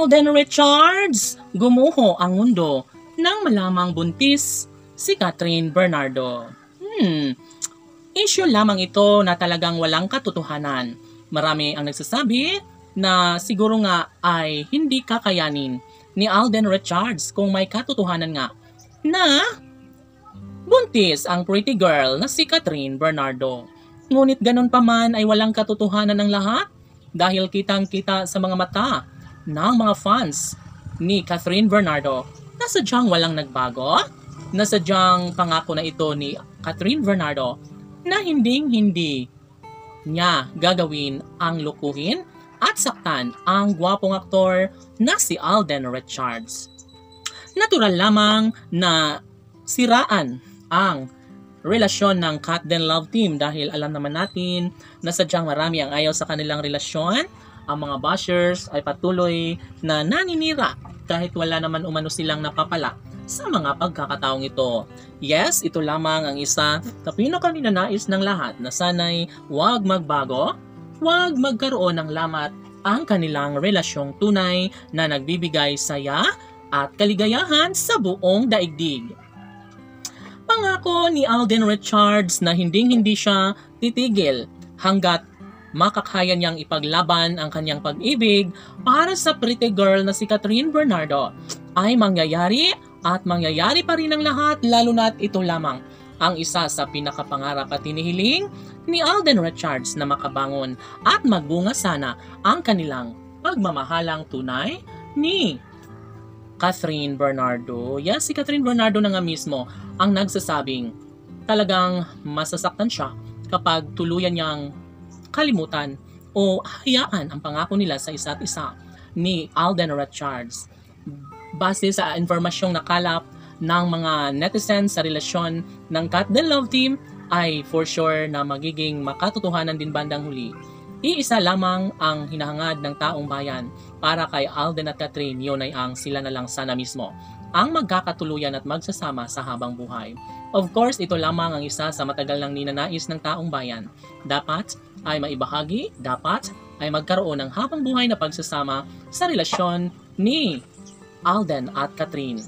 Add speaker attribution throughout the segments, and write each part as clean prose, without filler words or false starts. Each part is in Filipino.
Speaker 1: Alden Richards, gumuho ang mundo nang malamang buntis si Catherine Bernardo. Issue lamang ito na talagang walang katotohanan. Marami ang nagsasabi na siguro nga ay hindi kakayanin ni Alden Richards kung may katotohanan nga na buntis ang pretty girl na si Catherine Bernardo. Ngunit ganun pa man ay walang katotohanan ng lahat dahil kitang-kita sa mga mata ng mga fans ni Catherine Bernardo na sadyang walang nagbago, na sadyang pangako na ito ni Catherine Bernardo na hinding-hindi niya gagawin ang lukuhin at saktan ang gwapong aktor na si Alden Richards. Natural lamang na siraan ang relasyon ng Cat Den Love Team dahil alam naman natin na sadyang marami ang ayaw sa kanilang relasyon. Ang mga bashers ay patuloy na naninira kahit wala naman umano silang napapala sa mga pagkakataong ito. Yes, ito lamang ang isa na pinakaninanais ng lahat na sana'y huwag magbago, huwag magkaroon ng lamat ang kanilang relasyong tunay na nagbibigay saya at kaligayahan sa buong daigdig. Pangako ni Alden Richards na hinding-hindi siya titigil hanggat makakaya niyang ipaglaban ang kanyang pag-ibig para sa pretty girl na si Catherine Bernardo ay mangyayari at mangyayari pa rin ang lahat, lalo na't ito lamang ang isa sa pinakapangarap at hinihiling ni Alden Richards na makabangon at magbunga sana ang kanilang pagmamahalang tunay ni Catherine Bernardo. Yes, si Catherine Bernardo na nga mismo ang nagsasabing talagang masasaktan siya kapag tuluyan niyang kalimutan o hayaan ang pangako nila sa isa't isa ni Alden Richards. Base sa impormasyong nakalap ng mga netizens sa relasyon ng Cat Den Love Team ay for sure na magiging makatotohanan din bandang huli. Iisa lamang ang hinahangad ng taong bayan para kay Alden at Catherine, yun ay ang sila na lang sana mismo ang magkakatuluyan at magsasama sa habang buhay. Of course, ito lamang ang isa sa matagal nang ninanais ng taong bayan. Dapat ay maibahagi, dapat ay magkaroon ng habang buhay na pagsasama sa relasyon ni Alden at Catherine.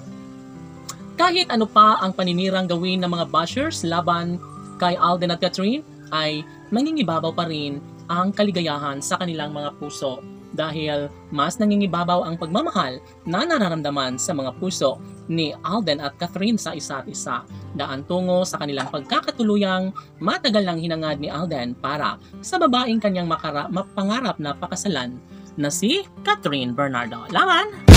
Speaker 1: Kahit ano pa ang paninirang gawin ng mga bashers laban kay Alden at Catherine, ay mangingibabaw pa rin ang kaligayahan sa kanilang mga puso dahil mas nangingibabaw ang pagmamahal na nararamdaman sa mga puso ni Alden at Catherine sa isa't isa, daan tungo sa kanilang pagkakatuluyang matagal nang hinangad ni Alden para sa babaeng kanyang mapangarap na pakasalan na si Catherine Bernardo. Laban!